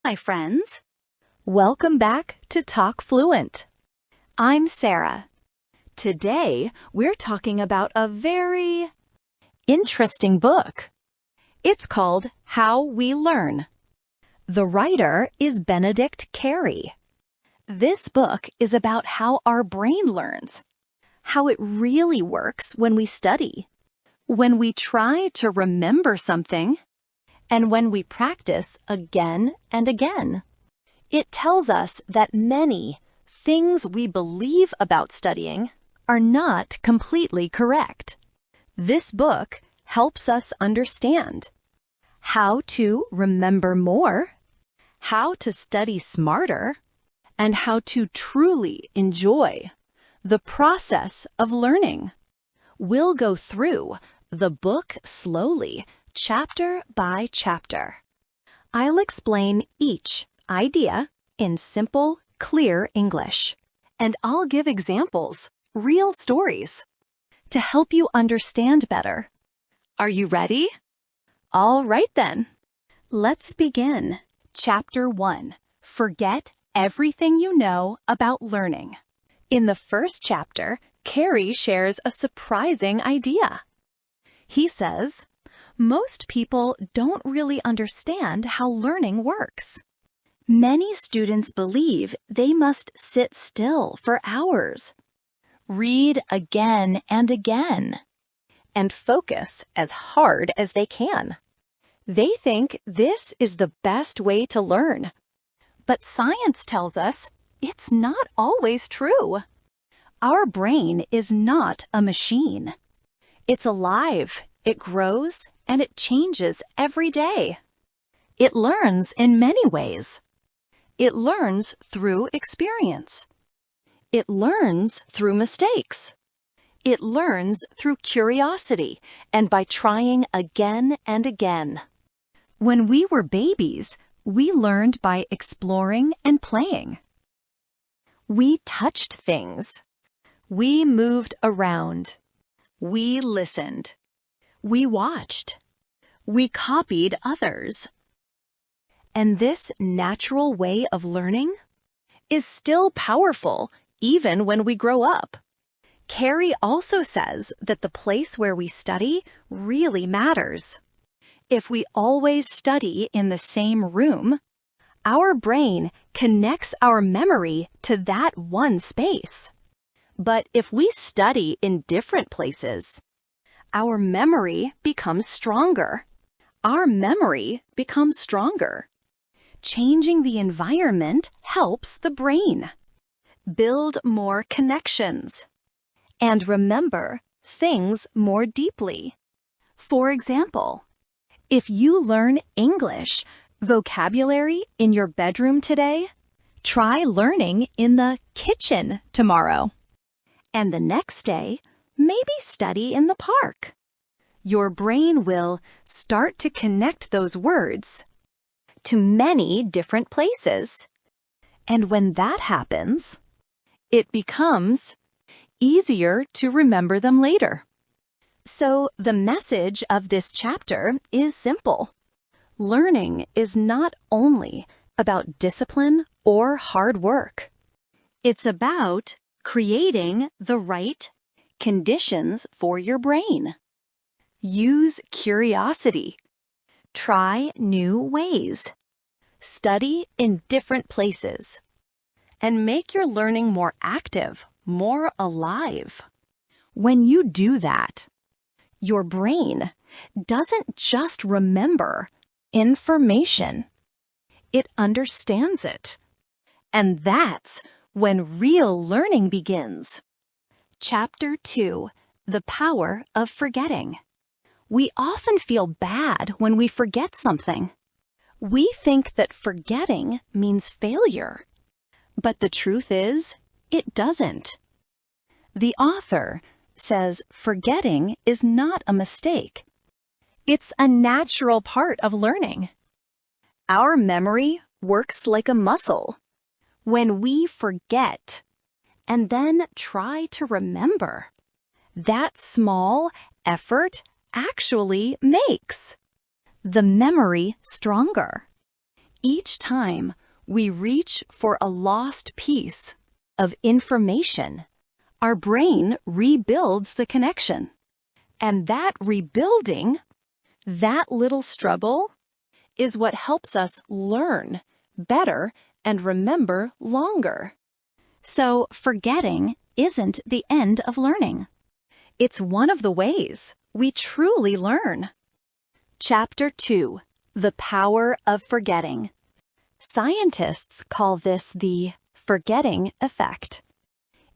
my friends. Welcome back to Talk Fluent. I'm Sara. Today, we're talking about a very interesting book. It's called How We Learn. The writer is Benedict Carey. This book is about how our brain learns, how it really works when we study, when we try to remember something, and when we practice again and again. It tells us that many things we believe about studying are not completely correct. This book helps us understand how to remember more, how to study smarter, and how to truly enjoy the process of learning. We'll go through the book slowly, chapter by chapter. I'll explain each idea in simple, clear English, and I'll give examples, real stories, to help you understand better. Are you ready? All right then. Let's begin. Chapter 1. Forget everything you know about learning. In the first chapter, Carey shares a surprising idea. He says, most people don't really understand how learning works. Many students believe they must sit still for hours, read again and again, and focus as hard as they can. They think this is the best way to learn. But science tells us it's not always true. Our brain is not a machine. It's alive, it grows, and it changes every day. It learns in many ways. It learns through experience. It learns through mistakes. It learns through curiosity and by trying again and again. When we were babies, we learned by exploring and playing. We touched things. We moved around. We listened. We watched. We copied others. And this natural way of learning is still powerful even when we grow up. Carey also says that the place where we study really matters. If we always study in the same room, our brain connects our memory to that one space. But if we study in different places, our memory becomes stronger. Our memory becomes stronger. Changing the environment helps the brain build more connections and remember things more deeply. For example, if you learn English vocabulary in your bedroom today, try learning in the kitchen tomorrow. And the next day, maybe study in the park. Your brain will start to connect those words to many different places. And when that happens, it becomes easier to remember them later. So the message of this chapter is simple. Learning is not only about discipline or hard work. It's about creating the right conditions for your brain. Use curiosity. Try new ways. Study in different places. And make your learning more active, more alive. When you do that, your brain doesn't just remember information. It understands it. And that's when real learning begins. Chapter 2. The Power of Forgetting. We often feel bad when we forget something. We think that forgetting means failure. But the truth is, it doesn't. The author says forgetting is not a mistake. It's a natural part of learning. Our memory works like a muscle. When we forget and then try to remember, that small effort actually makes the memory stronger. Each time we reach for a lost piece of information, our brain rebuilds the connection. And that rebuilding, that little struggle, is what helps us learn better and remember longer. So forgetting isn't the end of learning. It's one of the ways we truly learn. Chapter 2. The Power of Forgetting. Scientists call this the forgetting effect.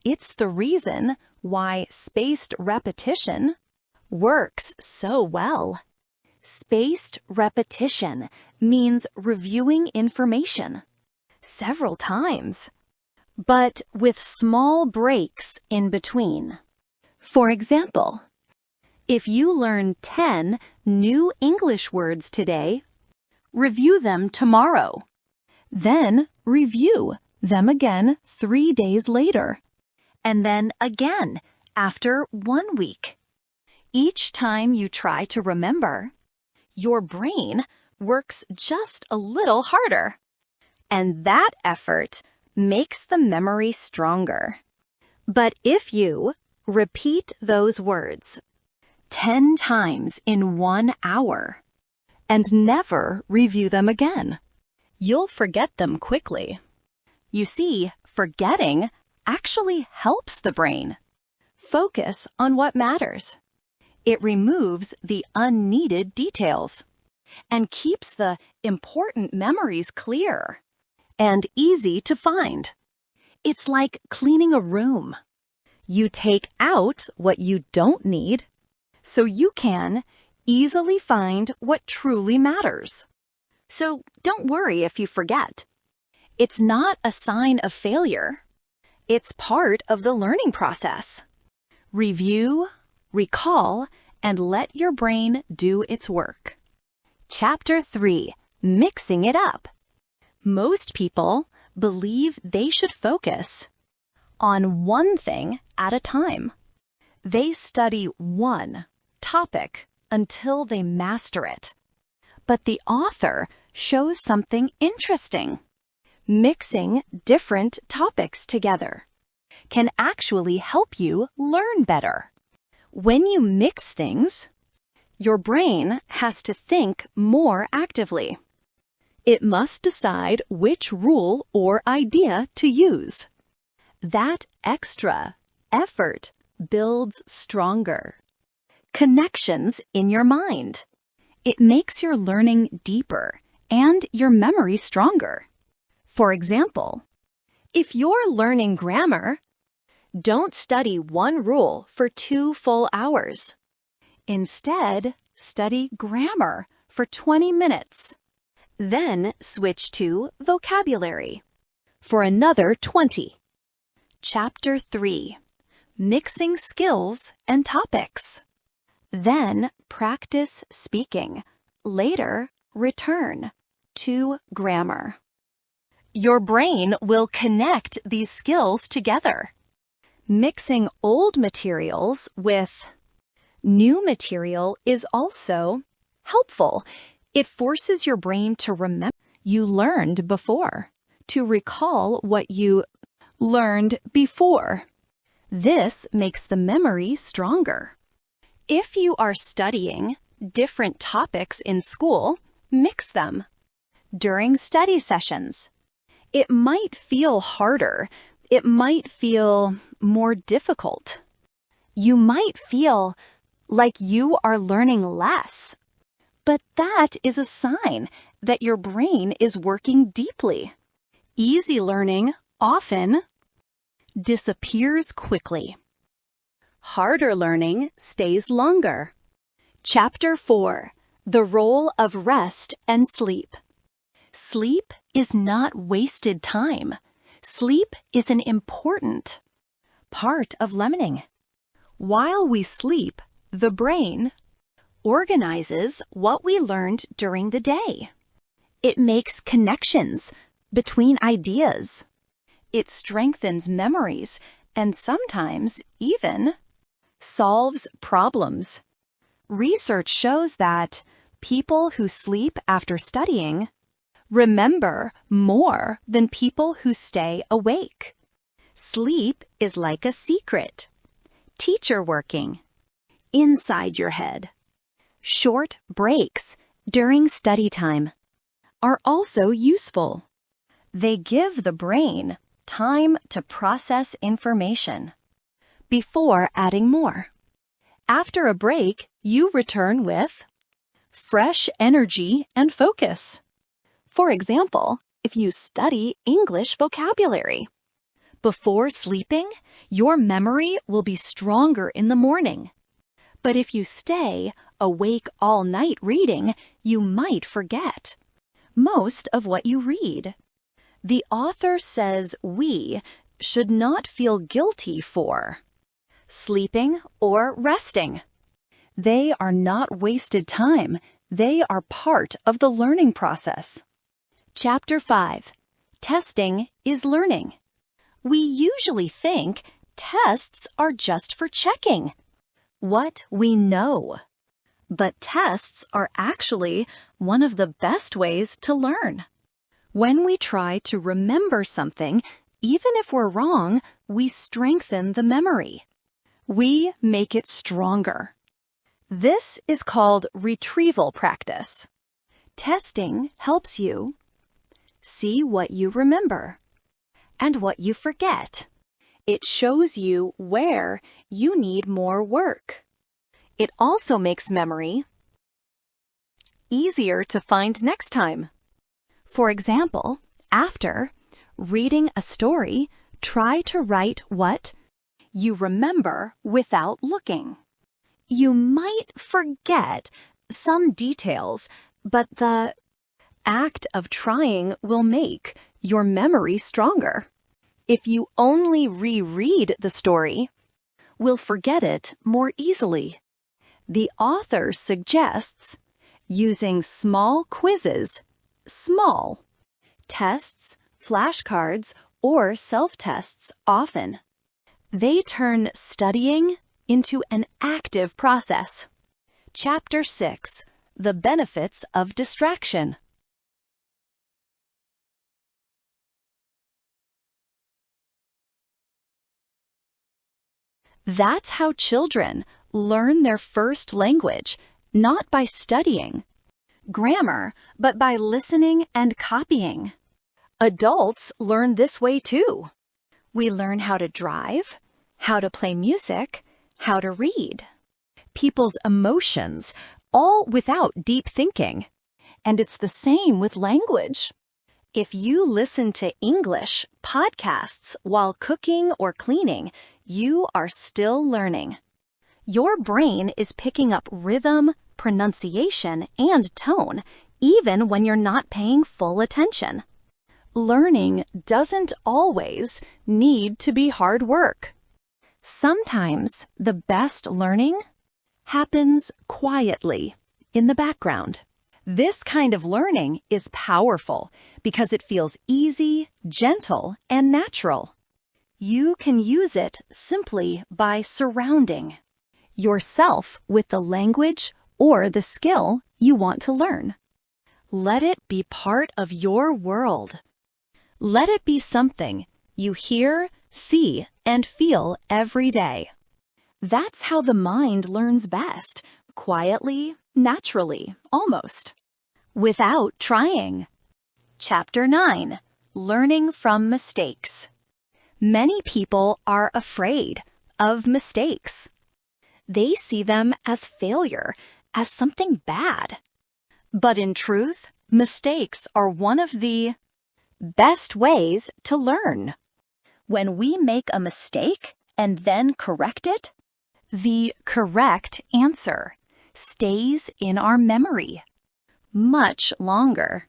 It's the reason why spaced repetition works so well. Spaced repetition means reviewing information several times, but with small breaks in between. For example, if you learn 10 new English words today, review them tomorrow. Then review them again 3 days later, and then again after 1 week. Each time you try to remember, your brain works just a little harder. And that effort makes the memory stronger. But if you repeat those words 10 times in 1 hour and never review them again, you'll forget them quickly. You see, forgetting actually helps the brain focus on what matters. It removes the unneeded details and keeps the important memories clear and easy to find. It's like cleaning a room. You take out what you don't need so you can easily find what truly matters. So don't worry if you forget. It's not a sign of failure. It's part of the learning process. Review, recall, and let your brain do its work. Chapter 3. Mixing it up. Most people believe they should focus on one thing at a time. They study one topic until they master it. But the author shows something interesting. Mixing different topics together can actually help you learn better. When you mix things, your brain has to think more actively. It must decide which rule or idea to use. That extra effort builds stronger connections in your mind. It makes your learning deeper and your memory stronger. For example, if you're learning grammar, don't study one rule for 2 full hours. Instead, study grammar for 20 minutes. Then switch to vocabulary for another 20. Chapter 3. Mixing skills and topics. Then practice speaking. Later, return to grammar. Your brain will connect these skills together. Mixing old materials with new material is also helpful. It forces your brain to remember you learned before, to recall what you learned before. This makes the memory stronger. If you are studying different topics in school, mix them. During study sessions, it might feel harder. It might feel more difficult. You might feel like you are learning less. But that is a sign that your brain is working deeply. Easy learning often disappears quickly. Harder learning stays longer. Chapter 4. The Role of Rest and Sleep. Sleep is not wasted time. Sleep is an important part of learning. While we sleep, the brain organizes what we learned during the day. It makes connections between ideas. It strengthens memories and sometimes even solves problems. Research shows that people who sleep after studying remember more than people who stay awake. Sleep is like a secret. Teacher working. Inside your head. Short breaks during study time are also useful. They give the brain time to process information before adding more. After a break, you return with fresh energy and focus. For example, if you study English vocabulary. Before sleeping, your memory will be stronger in the morning. But if you stay awake all night reading, you might forget most of what you read. The author says we should not feel guilty for sleeping or resting. They are not wasted time. They are part of the learning process. Chapter 5. Testing is learning. We usually think tests are just for checking what we know. But tests are actually one of the best ways to learn. When we try to remember something, even if we're wrong, we strengthen the memory. We make it stronger. This is called retrieval practice. Testing helps you see what you remember and what you forget. It shows you where you need more work. It also makes memory easier to find next time. For example, after reading a story, try to write what you remember without looking. You might forget some details, but the act of trying will make your memory stronger. If you only reread the story, we'll forget it more easily. The author suggests using small quizzes, small tests, flashcards, or self-tests often. They turn studying into an active process. Chapter 6. The benefits of distraction. That's how children learn their first language, not by studying grammar, but by listening and copying. Adults learn this way too. We learn how to drive, how to play music, how to read. People's emotions, all without deep thinking. And it's the same with language. If you listen to English podcasts while cooking or cleaning, you are still learning. Your brain is picking up rhythm, pronunciation, and tone, even when you're not paying full attention. Learning doesn't always need to be hard work. Sometimes the best learning happens quietly in the background. This kind of learning is powerful because it feels easy, gentle, and natural. You can use it simply by surrounding yourself with the language or the skill you want to learn. Let it be part of your world. Let it be something you hear, see, and feel every day. That's how the mind learns best, quietly, naturally, almost, without trying. Chapter 9. Learning from mistakes. Many people are afraid of mistakes. They see them as failure, as something bad. But in truth, mistakes are one of the best ways to learn. When we make a mistake and then correct it, the correct answer stays in our memory much longer.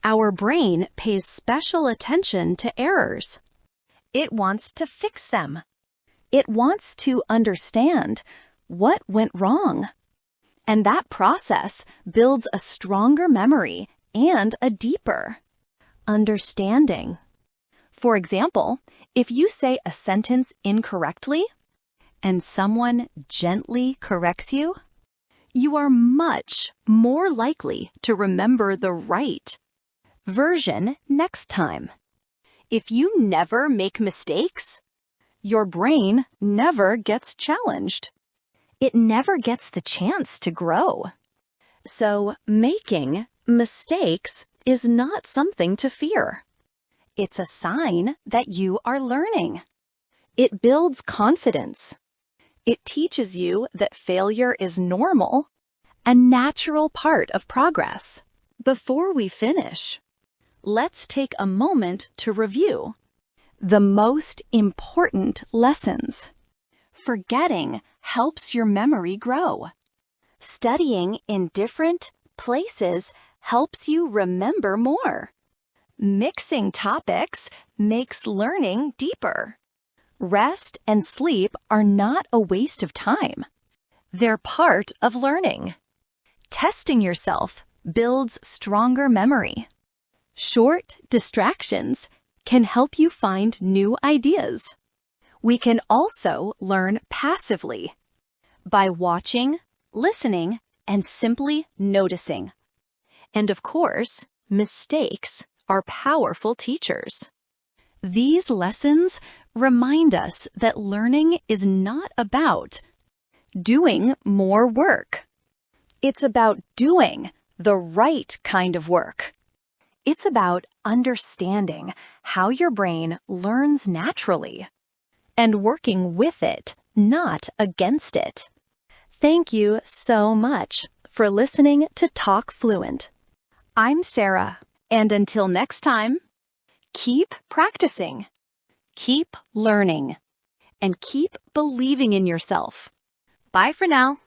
Our brain pays special attention to errors. It wants to fix them. It wants to understand what went wrong. And that process builds a stronger memory and a deeper understanding. For example, if you say a sentence incorrectly and someone gently corrects you, you are much more likely to remember the right version next time. If you never make mistakes, your brain never gets challenged. It never gets the chance to grow. So making mistakes is not something to fear. It's a sign that you are learning. It builds confidence. It teaches you that failure is normal, a natural part of progress. Before we finish, let's take a moment to review the most important lessons. Forgetting helps your memory grow. Studying in different places helps you remember more. Mixing topics makes learning deeper. Rest and sleep are not a waste of time. They're part of learning. Testing yourself builds stronger memory. Short distractions can help you find new ideas. We can also learn passively by watching, listening, and simply noticing. And of course, mistakes are powerful teachers. These lessons remind us that learning is not about doing more work. It's about doing the right kind of work. It's about understanding how your brain learns naturally and working with it, not against it. Thank you so much for listening to Talk Fluent. I'm Sara, and until next time, keep practicing, keep learning, and keep believing in yourself. Bye for now.